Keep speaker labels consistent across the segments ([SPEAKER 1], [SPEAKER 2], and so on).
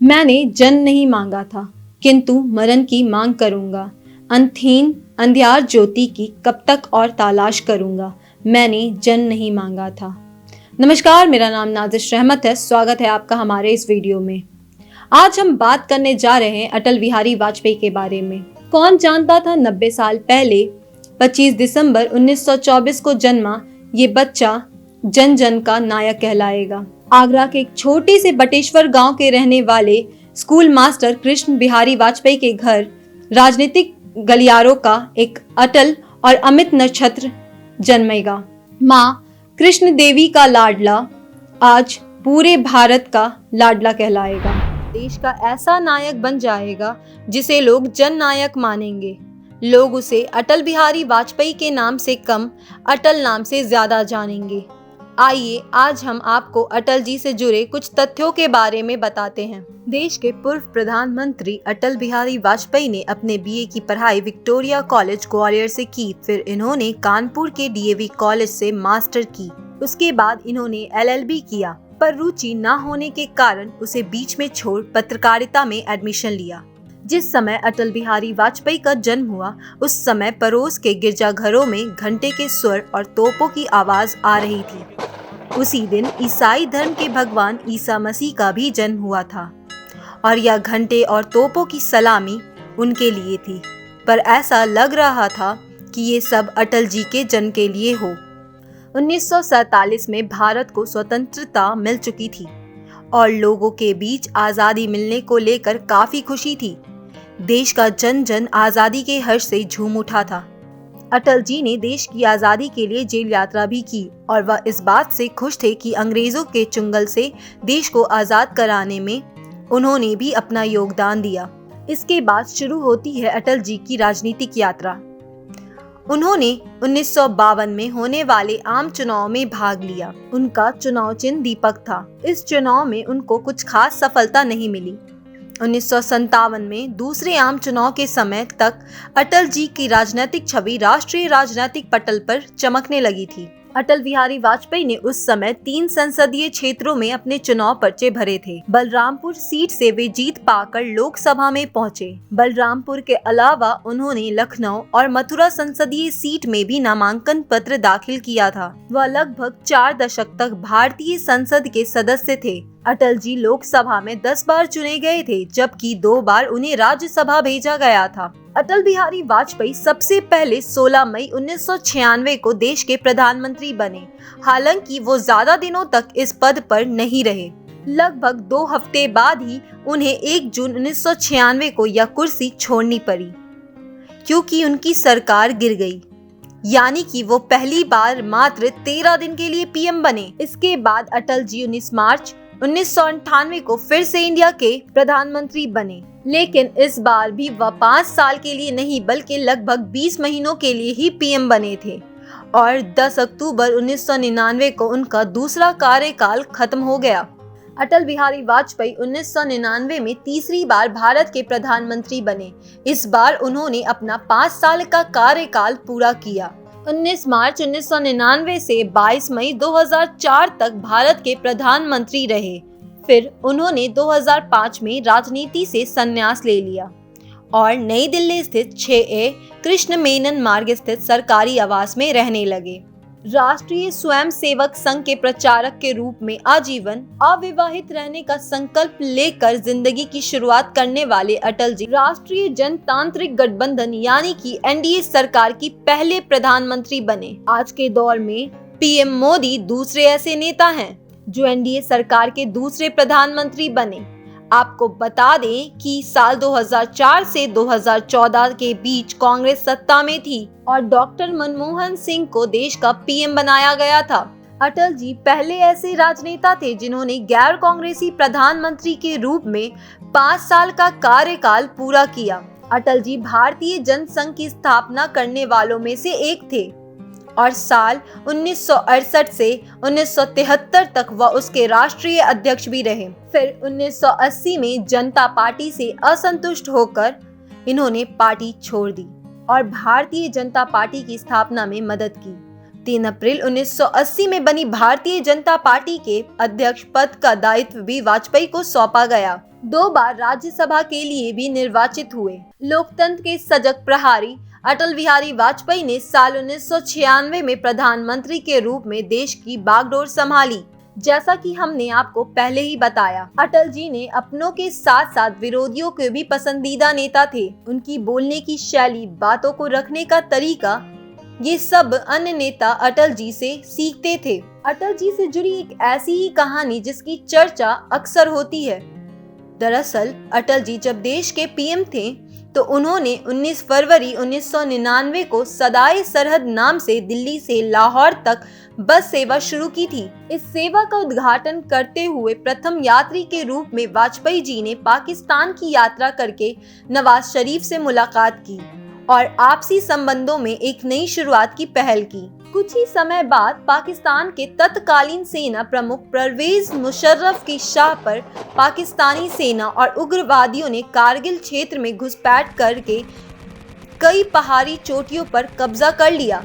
[SPEAKER 1] मैंने जन्म नहीं मांगा था, किंतु मरण की मांग करूंगा। अंतहीन अंधियार ज्योति की कब तक और तलाश करूंगा। मैंने जन्म नहीं मांगा था। नमस्कार, मेरा नाम नाजिश रहमत है। स्वागत है आपका हमारे इस वीडियो में। आज हम बात करने जा रहे हैं अटल बिहारी वाजपेयी के बारे में। कौन जानता था 90 साल पहले 25 दिसंबर 1924 को जन्मा ये बच्चा जन जन का नायक कहलाएगा। आगरा के एक छोटे से बटेश्वर गांव के रहने वाले स्कूल मास्टर कृष्ण बिहारी वाजपेयी के घर राजनीतिक गलियारों का एक अटल और अमित नक्षत्र जन्मेगा। माँ कृष्ण देवी का लाडला आज पूरे भारत का लाडला कहलाएगा। देश का ऐसा नायक बन जाएगा जिसे लोग जन नायक मानेंगे। लोग उसे अटल बिहारी वाजपेयी के नाम से कम अटल नाम से ज्यादा जानेंगे। आइए आज हम आपको अटल जी से जुड़े कुछ तथ्यों के बारे में बताते हैं। देश के पूर्व प्रधानमंत्री अटल बिहारी वाजपेयी ने अपने बीए की पढ़ाई विक्टोरिया कॉलेज ग्वालियर से की। फिर इन्होंने कानपुर के डीएवी कॉलेज से मास्टर की। उसके बाद इन्होंने एलएलबी किया, पर रुचि न होने के कारण उसे बीच में छोड़ पत्रकारिता में एडमिशन लिया। जिस समय अटल बिहारी वाजपेयी का जन्म हुआ उस समय पड़ोस के गिरजाघरों में घंटे के स्वर और तोपों की आवाज आ रही थी। उसी दिन ईसाई धर्म के भगवान ईसा मसीह का भी जन्म हुआ था और यह घंटे और तोपों की सलामी उनके लिए थी। पर ऐसा लग रहा था कि ये सब अटल जी के जन्म के लिए हो। 1947 में भारत को स्वतंत्रता मिल चुकी थी और लोगों के बीच आज़ादी मिलने को लेकर काफी खुशी थी। देश का जन जन आज़ादी के हर्ष से झूम उठा था। अटल जी ने देश की आज़ादी के लिए जेल यात्रा भी की और वह इस बात से खुश थे कि अंग्रेजों के चुंगल से देश को आज़ाद कराने में उन्होंने भी अपना योगदान दिया। इसके बाद शुरू होती है अटल जी की राजनीतिक यात्रा। उन्होंने 1952 में होने वाले आम चुनाव में भाग लिया। उनका चुनाव चिन्ह दीपक था। इस चुनाव में उनको कुछ खास सफलता नहीं मिली। 1957 में दूसरे आम चुनाव के समय तक अटल जी की राजनीतिक छवि राष्ट्रीय राजनीतिक पटल पर चमकने लगी थी। अटल बिहारी वाजपेयी ने उस समय 3 संसदीय क्षेत्रों में अपने चुनाव पर्चे भरे थे। बलरामपुर सीट से वे जीत पाकर लोकसभा में पहुंचे। बलरामपुर के अलावा उन्होंने लखनऊ और मथुरा संसदीय सीट में भी नामांकन पत्र दाखिल किया था। वह लगभग 4 दशक तक भारतीय संसद के सदस्य थे। अटल जी लोकसभा में 10 बार चुने गए थे, जबकि 2 बार उन्हें राज्यसभा भेजा गया था। अटल बिहारी वाजपेयी सबसे पहले 16 मई 1996 को देश के प्रधानमंत्री बने। हालांकि वो ज्यादा दिनों तक इस पद पर नहीं रहे। लगभग 2 हफ्ते बाद ही उन्हें 1 जून 1996 को यह कुर्सी छोड़नी पड़ी, क्योंकि उनकी सरकार गिर गई। यानी कि वो पहली बार मात्र 13 दिन के लिए पीएम बने। इसके बाद अटल जी 19 मार्च 1998 को फिर से इंडिया के प्रधानमंत्री बने, लेकिन इस बार भी वह 5 साल के लिए नहीं बल्कि लगभग 20 महीनों के लिए ही पीएम बने थे और 10 अक्टूबर 1999 को उनका दूसरा कार्यकाल खत्म हो गया। अटल बिहारी वाजपेयी 1999 में तीसरी बार भारत के प्रधानमंत्री बने। इस बार उन्होंने अपना 5 साल का कार्यकाल पूरा किया। 19 मार्च 1999 से 22 मई 2004 तक भारत के प्रधानमंत्री रहे। फिर उन्होंने 2005 में राजनीति से संन्यास ले लिया और नई दिल्ली स्थित 6A कृष्ण मेनन मार्ग स्थित सरकारी आवास में रहने लगे। राष्ट्रीय स्वयंसेवक संघ के प्रचारक के रूप में आजीवन अविवाहित रहने का संकल्प लेकर जिंदगी की शुरुआत करने वाले अटल जी राष्ट्रीय जनतांत्रिक गठबंधन यानी कि एनडीए सरकार की पहले प्रधानमंत्री बने। आज के दौर में पीएम मोदी दूसरे ऐसे नेता हैं जो एनडीए सरकार के दूसरे प्रधानमंत्री बने। आपको बता दें कि साल 2004 से 2014 के बीच कांग्रेस सत्ता में थी और डॉक्टर मनमोहन सिंह को देश का पीएम बनाया गया था। अटल जी पहले ऐसे राजनेता थे जिन्होंने गैर कांग्रेसी प्रधानमंत्री के रूप में 5 साल का कार्यकाल पूरा किया। अटल जी भारतीय जनसंघ की स्थापना करने वालों में से एक थे और साल 1968 से 1973 तक वह उसके राष्ट्रीय अध्यक्ष भी रहे। फिर 1980 में जनता पार्टी से असंतुष्ट होकर इन्होंने पार्टी छोड़ दी और भारतीय जनता पार्टी की स्थापना में मदद की। 3 अप्रैल 1980 में बनी भारतीय जनता पार्टी के अध्यक्ष पद का दायित्व भी वाजपेयी को सौंपा गया। 2 बार राज्यसभा के लिए भी निर्वाचित हुए। लोकतंत्र के सजग प्रहारी अटल बिहारी वाजपेयी ने साल 1996 में प्रधानमंत्री के रूप में देश की बागडोर संभाली। जैसा कि हमने आपको पहले ही बताया, अटल जी ने अपनों के साथ साथ विरोधियों के भी पसंदीदा नेता थे। उनकी बोलने की शैली, बातों को रखने का तरीका, ये सब अन्य नेता अटल जी से सीखते थे। अटल जी से जुड़ी एक ऐसी ही कहानी जिसकी चर्चा अक्सर होती है। दरअसल अटल जी जब देश के पीएम थे तो उन्होंने 19 फरवरी 1999 को सदाए सरहद नाम से दिल्ली से लाहौर तक बस सेवा शुरू की थी। इस सेवा का उद्घाटन करते हुए प्रथम यात्री के रूप में वाजपेयी जी ने पाकिस्तान की यात्रा करके नवाज शरीफ से मुलाकात की और आपसी संबंधों में एक नई शुरुआत की पहल की। कुछ ही समय बाद पाकिस्तान के तत्कालीन सेना प्रमुख परवेज मुशर्रफ की शाह पर पाकिस्तानी सेना और उग्रवादियों ने कारगिल क्षेत्र में घुसपैठ करके कई पहाड़ी चोटियों पर कब्जा कर लिया।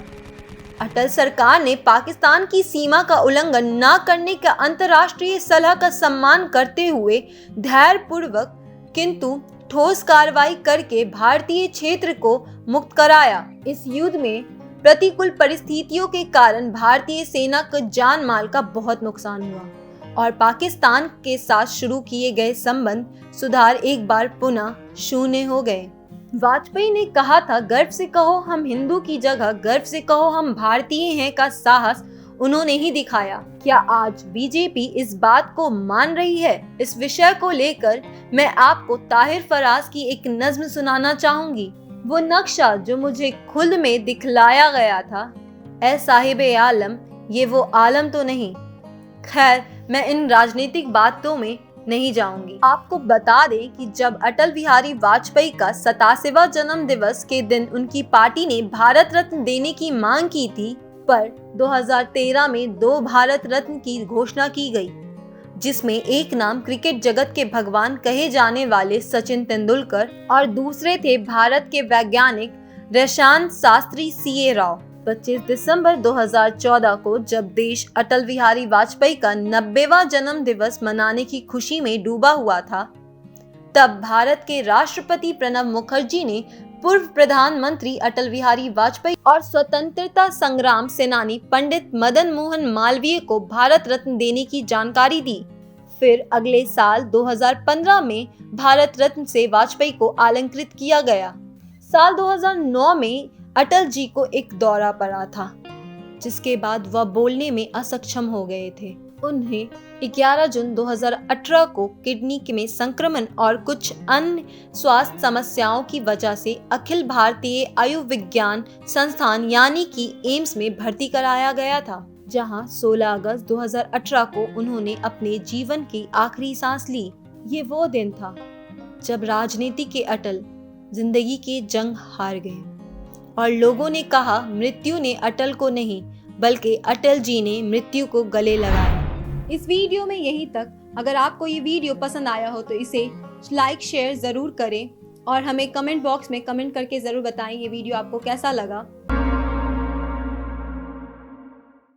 [SPEAKER 1] अटल सरकार ने पाकिस्तान की सीमा का उल्लंघन न करने का अंतर्राष्ट्रीय सलाह का सम्मान करते हुए धैर्यपूर्वक किंतु ठोस कार्रवाई करके भारतीय क्षेत्र को मुक्त कराया। इस युद्ध में प्रतिकूल परिस्थितियों के कारण भारतीय सेना को जान माल का बहुत नुकसान हुआ और पाकिस्तान के साथ शुरू किए गए संबंध सुधार एक बार पुनः शून्य हो गए। वाजपेयी ने कहा था, गर्व से कहो हम हिंदू की जगह गर्व से कहो हम भारतीय हैं का साहस उन्होंने ही दिखाया। क्या आज बीजेपी इस बात को मान रही है? इस विषय को लेकर मैं आपको ताहिर फराज की एक नज्म सुनाना चाहूंगी। वो नक्शा जो मुझे खुद में दिखलाया गया था, ऐ साहिबे आलम ये वो आलम तो नहीं। खैर, मैं इन राजनीतिक बातों में नहीं जाऊंगी। आपको बता दें कि जब अटल बिहारी वाजपेयी का 87वां जन्म दिवस के दिन उनकी पार्टी ने भारत रत्न देने की मांग की थी, पर 2013 में 2 भारत रत्न की घोषणा की गई, जिसमें एक नाम क्रिकेट जगत के भगवान कहे जाने वाले सचिन तेंदुलकर और दूसरे थे भारत के वैज्ञानिक रसायन शास्त्री सीए राव। 25 दिसंबर 2014 को जब देश अटल बिहारी वाजपेयी का 90वां जन्म दिवस मनाने की खुशी में डूबा हुआ था, तब भारत के राष्ट्रपति प्रणब मुखर्जी ने पूर्व प्रधानमंत्री अटल बिहारी वाजपेयी और स्वतंत्रता संग्राम सेनानी पंडित मदन मोहन मालवीय को भारत रत्न देने की जानकारी दी। फिर अगले साल 2015 में भारत रत्न से वाजपेयी को अलंकृत किया गया। साल 2009 में अटल जी को एक दौरा पड़ा था, जिसके बाद वह बोलने में असक्षम हो गए थे। उन्हें 11 जून 2018 को किडनी में संक्रमण और कुछ अन्य स्वास्थ्य समस्याओं की वजह से अखिल भारतीय आयुर्विज्ञान संस्थान यानी कि एम्स में भर्ती कराया गया था, जहां 16 अगस्त 2018 को उन्होंने अपने जीवन की आखिरी सांस ली। ये वो दिन था जब राजनीति के अटल जिंदगी की जंग हार गए और लोगों ने कहा, मृत्यु ने अटल को नहीं बल्कि अटल जी ने मृत्यु को गले लगाया। इस वीडियो में यहीं तक। अगर आपको ये वीडियो पसंद आया हो तो इसे लाइक शेयर ज़रूर करें और हमें कमेंट बॉक्स में कमेंट करके ज़रूर बताएं ये वीडियो आपको कैसा लगा।